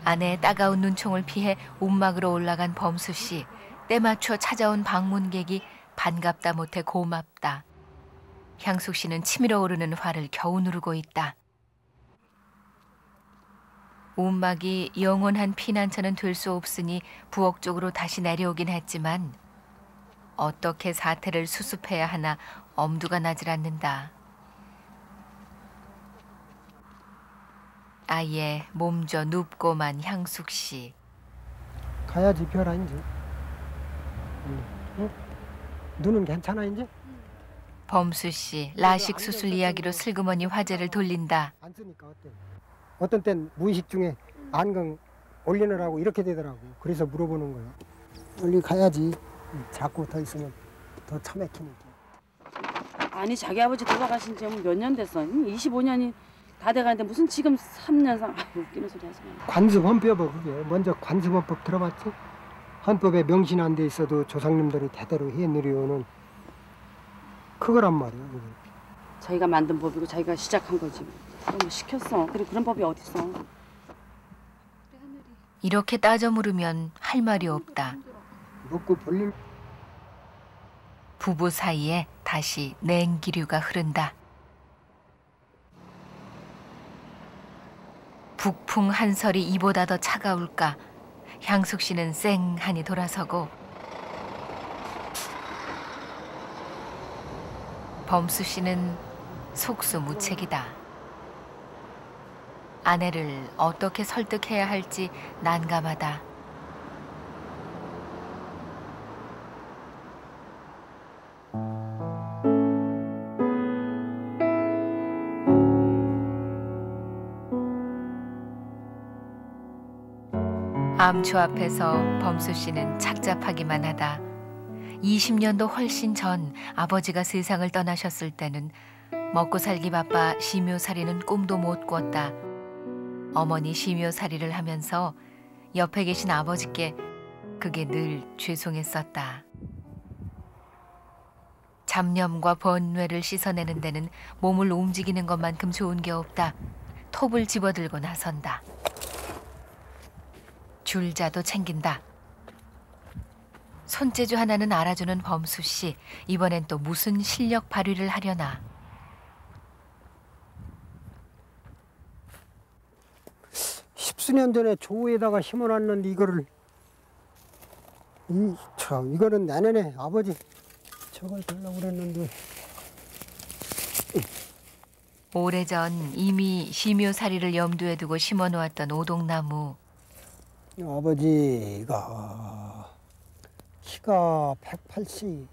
아내의 따가운 눈총을 피해 움막으로 올라간 범수 씨. 때맞춰 찾아온 방문객이 반갑다 못해 고맙다. 향숙 씨는 치밀어 오르는 화를 겨우 누르고 있다. 움막이 영원한 피난처는 될 수 없으니 부엌 쪽으로 다시 내려오긴 했지만 어떻게 사태를 수습해야 하나 엄두가 나질 않는다. 아예 몸져 눕고만 향숙 씨. 가야지 별아 이제. 응? 눈은 괜찮아 이제? 범수 씨 라식 수술 이야기로 슬그머니 화제를 돌린다. 안 쓰니까 어때? 어떤 땐 무의식 중에 안경 올리느라고 이렇게 되더라고. 그래서 물어보는 거야. 빨리 가야지. 자꾸 더 있으면 더 처맥히니까. 아니 자기 아버지 돌아가신 지 몇 년 됐어? 25년이 다 돼가는데 무슨 지금 3년상 웃기는 소리 하지 마. 관습헌법 그게. 먼저 관습헌법 들어봤지? 헌법에 명신 안 돼 있어도 조상님들이 대대로 해 내려오는 그거란 말이야. 그게. 자기가 만든 법이고 자기가 시작한 거지. 너무 시켰어. 그리고 그런 법이 어딨어. 이렇게 따져 물으면 할 말이 없다. 먹고 볼일. 부부 사이에 다시 냉기류가 흐른다. 북풍 한설이 이보다 더 차가울까. 향숙 씨는 쌩하니 돌아서고 범수 씨는 속수무책이다. 아내를 어떻게 설득해야 할지 난감하다. 암초 앞에서 범수 씨는 착잡하기만 하다. 20년도 훨씬 전 아버지가 세상을 떠나셨을 때는 먹고 살기 바빠 시묘살이는 꿈도 못 꿨다. 어머니 시묘살이를 하면서 옆에 계신 아버지께 그게 늘 죄송했었다. 잡념과 번뇌를 씻어내는 데는 몸을 움직이는 것만큼 좋은 게 없다. 톱을 집어들고 나선다. 줄자도 챙긴다. 손재주 하나는 알아주는 범수 씨. 이번엔 또 무슨 실력 발휘를 하려나. 십수년 전에 조에다가 심어놨는데 이거를 이거는 내년에 아버지 저걸 달라고 그랬는데. 오래전 이미 시묘살이를 염두에 두고 심어놓았던 오동나무. 아버지가 키가 180이니까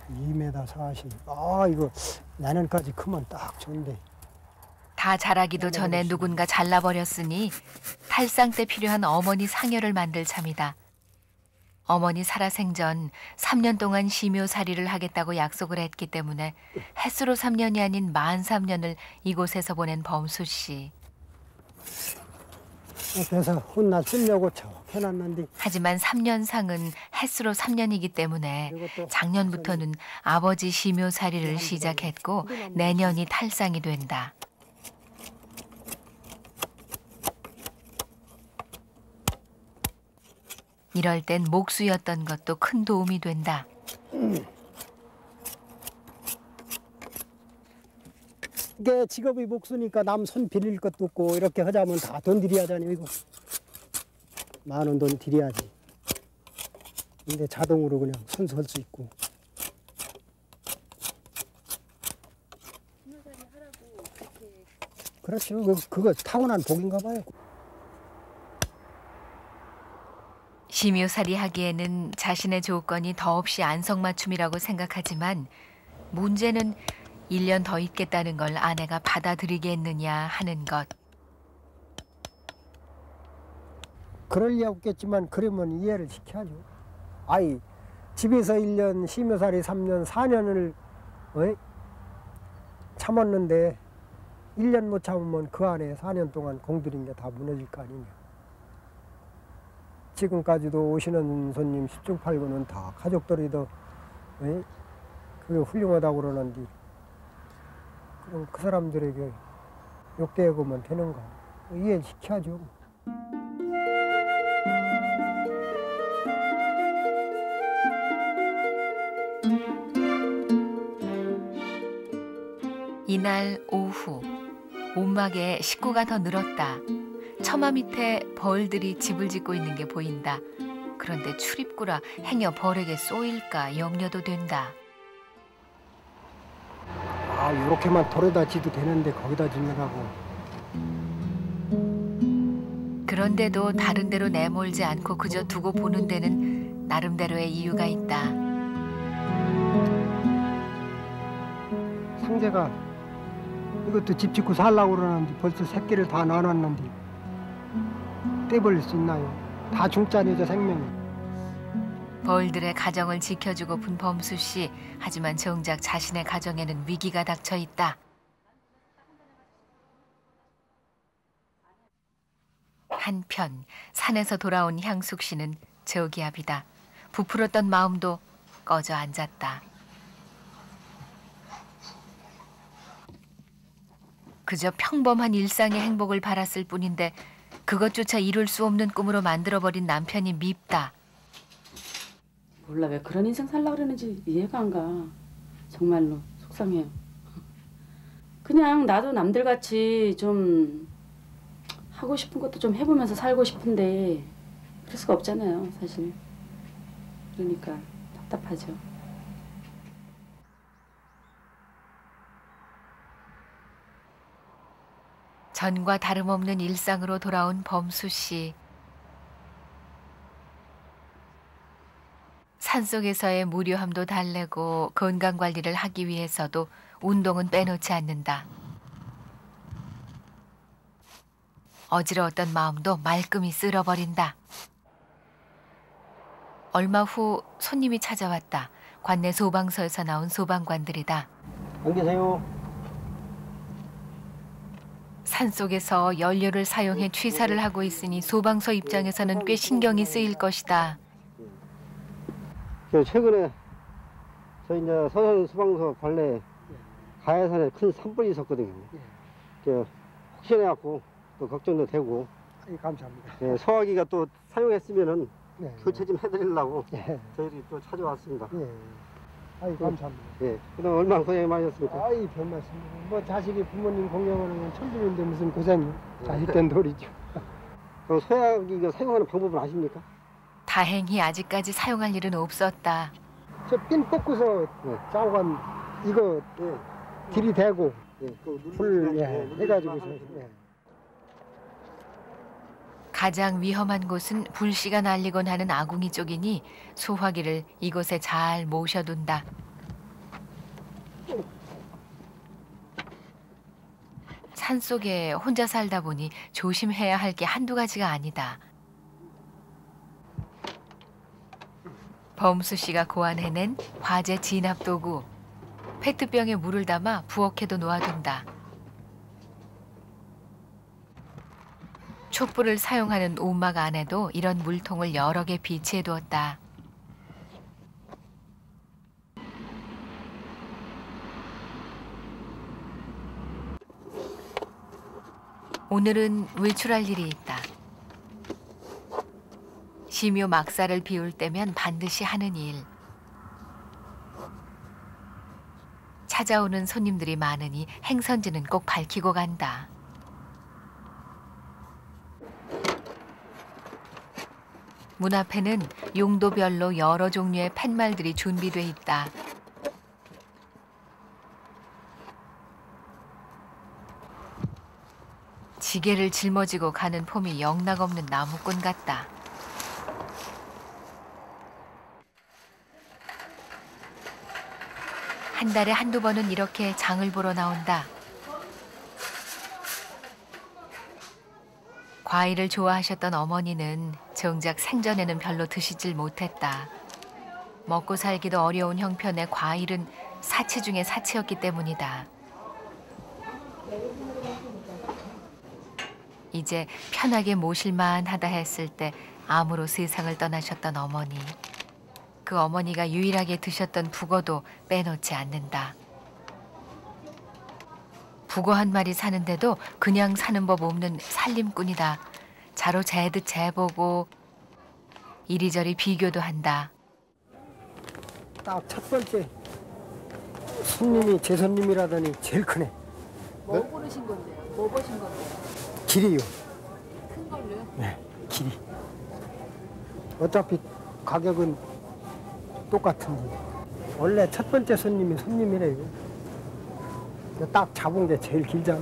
2m 40. 이거 내년까지 크면 딱 좋은데. 다 자라기도 전에 누군가 잘라버렸으니 탈상 때 필요한 어머니 상여를 만들 참이다. 어머니 살아생전 3년 동안 시묘살이를 하겠다고 약속을 했기 때문에 햇수로 3년이 아닌 만 3년을 이곳에서 보낸 범수 씨. 그래서 훗날 쓰려고 저 해놨는데. 하지만 3년상은 햇수로 3년이기 때문에 작년부터는 아버지 시묘살이를 시작했고 내년이 탈상이 된다. 이럴 땐 목수였던 것도 큰 도움이 된다. 이게 직업이 목수니까 남 손 빌릴 것도 없고 이렇게 하자면 다 돈 들여야잖아요. 이거 10,000원 돈 들여야지. 근데 자동으로 그냥 손수 할 수 있고. 그렇죠. 그거 타고난 복인가 봐요. 시묘살이 하기에는 자신의 조건이 더없이 안성맞춤이라고 생각하지만 문제는 1년 더 있겠다는 걸 아내가 받아들이겠느냐 하는 것. 그럴 리 없겠지만 그러면 이해를 시켜야죠. 집에서 1년, 시묘살이 3년, 4년을 참았는데 1년 못 참으면 그 안에 4년 동안 공들인 게 다 무너질 거 아니냐. 지금까지도 오시는 손님 10중 8구는 다 가족들이 더 그게 훌륭하다고 그러는데 그럼 그 사람들에게 욕대고면 되는가. 이해시켜야죠. 이날 오후 온막에 식구가 더 늘었다. 처마 밑에 벌들이 집을 짓고 있는 게 보인다. 그런데 출입구라 행여 벌에게 쏘일까 염려도 된다. 아, 요렇게만 돌에다 지도 되는데 거기다 짓느라고. 그런데도 다른 데로 내몰지 않고 그저 두고 보는 데는 나름대로의 이유가 있다. 상대가 이것도 집 짓고 살라고 그러는데 벌써 새끼를 다 낳아놨는데 떼버릴 수 있나요? 다 중짜리죠, 생명이. 벌들의 가정을 지켜주고픈 범수 씨. 하지만 정작 자신의 가정에는 위기가 닥쳐 있다. 한편 산에서 돌아온 향숙 씨는 저기압이다. 부풀었던 마음도 꺼져 앉았다. 그저 평범한 일상의 행복을 바랐을 뿐인데 그것조차 이룰 수 없는 꿈으로 만들어버린 남편이 밉다. 몰라 왜 그런 인생 살려고 그러는지 이해가 안 가. 정말로 속상해요. 그냥 나도 남들같이 좀 하고 싶은 것도 좀 해보면서 살고 싶은데 그럴 수가 없잖아요, 사실. 그러니까 답답하죠. 전과 다름없는 일상으로 돌아온 범수 씨. 산속에서의 무료함도 달래고 건강관리를 하기 위해서도 운동은 빼놓지 않는다. 어지러웠던 마음도 말끔히 쓸어버린다. 얼마 후 손님이 찾아왔다. 관내 소방서에서 나온 소방관들이다. 안 계세요? 산속에서 연료를 사용해 취사를 하고 있으니 소방서 입장에서는 꽤 신경이 쓰일 것이다. 최근에 저희 이제 서산 소방서 관내 가해산에 큰 산불이 있었거든요. 혹시나 해갖고 또 걱정도 되고. 감사합니다. 예, 소화기가 또 사용했으면은 네. 교체 좀 해드리려고 예. 저희들이 또 찾아왔습니다. 예. 감사합니다. 예, 그동안 얼마나 고생 많으셨습니까? 별 말씀. 뭐 자식이 부모님 공경하는 천주인데 무슨 고생이. 자식된 도리죠. 그럼 소화기가 사용하는 방법을 아십니까? 다행히 아직까지 사용할 일은 없었다. 저 핀 뽑고서 짜오간 이거 들이대고 불 해가지고서. 가장 위험한 곳은 불씨가 날리곤 하는 아궁이 쪽이니 소화기를 이곳에 잘 모셔둔다. 산속에 혼자 살다 보니 조심해야 할 게 한두 가지가 아니다. 범수 씨가 고안해낸 화재 진압 도구. 페트병에 물을 담아 부엌에도 놓아둔다. 촛불을 사용하는 온막 안에도 이런 물통을 여러 개 비치해 두었다. 오늘은 외출할 일이 있다. 심요 막사를 비울 때면 반드시 하는 일. 찾아오는 손님들이 많으니 행선지는 꼭 밝히고 간다. 문 앞에는 용도별로 여러 종류의 팻말들이 준비돼 있다. 지게를 짊어지고 가는 폼이 영락없는 나무꾼 같다. 한 달에 한두 번은 이렇게 장을 보러 나온다. 과일을 좋아하셨던 어머니는 정작 생전에는 별로 드시질 못했다. 먹고 살기도 어려운 형편의 과일은 사치 중에 사치였기 때문이다. 이제 편하게 모실만 하다 했을 때 암으로 세상을 떠나셨던 어머니. 그 어머니가 유일하게 드셨던 북어도 빼놓지 않는다. 북어 한 마리 사는데도 그냥 사는 법 없는 살림꾼이다. 자로 재듯 재보고 이리저리 비교도 한다. 딱 첫 번째 손님이 제 손님이라더니 제일 크네. 뭐 고르신 건데요? 뭐 보신 건데요? 길이요. 큰 걸로요? 네, 길이. 어차피 가격은 똑같은데. 원래 첫 번째 손님이 손님이래요. 딱 잡은 게 제일 길잖아.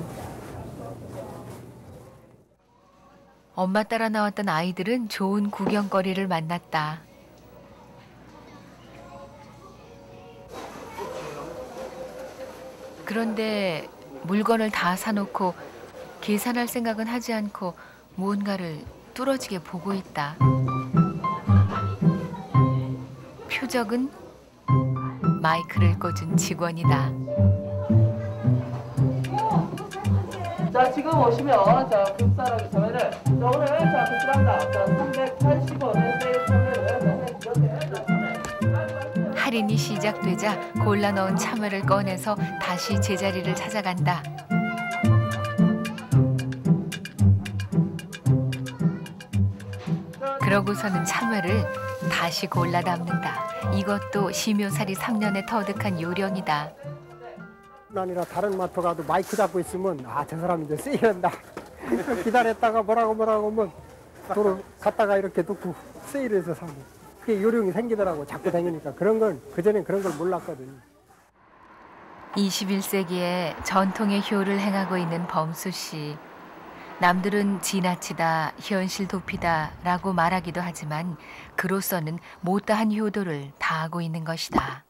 엄마 따라 나왔던 아이들은 좋은 구경거리를 만났다. 그런데 물건을 다 사놓고 계산할 생각은 하지 않고 무언가를 뚫어지게 보고 있다. 표적은 마이크를 꽂은 직원이다. 자, 지금 오시면 자, 금싸라기 소매를 자, 오늘 자, 금싸란다. 자, 385네 세일 참외를 할인이 시작되자 골라 넣은 참외를 꺼내서 다시 제자리를 찾아간다. 그러고서는 참외를 다시 골라 담는다. 이것도 심효살이 3년의 터득한 요령이다. 아니라 다른 마트 가도 마이크 잡고 있으면 아, 저 사람 이제 세일한다. 기다렸다가 뭐라고 하면 도로 갔다가 이렇게 놓고 세일해서 사고. 그게 요령이 생기더라고. 자꾸 다니니까. 그런 건 그전엔 그런 걸 몰랐거든요. 21세기에 전통의 효를 행하고 있는 범수 씨. 남들은 지나치다, 현실 도피다 라고 말하기도 하지만 그로서는 못다한 효도를 다하고 있는 것이다.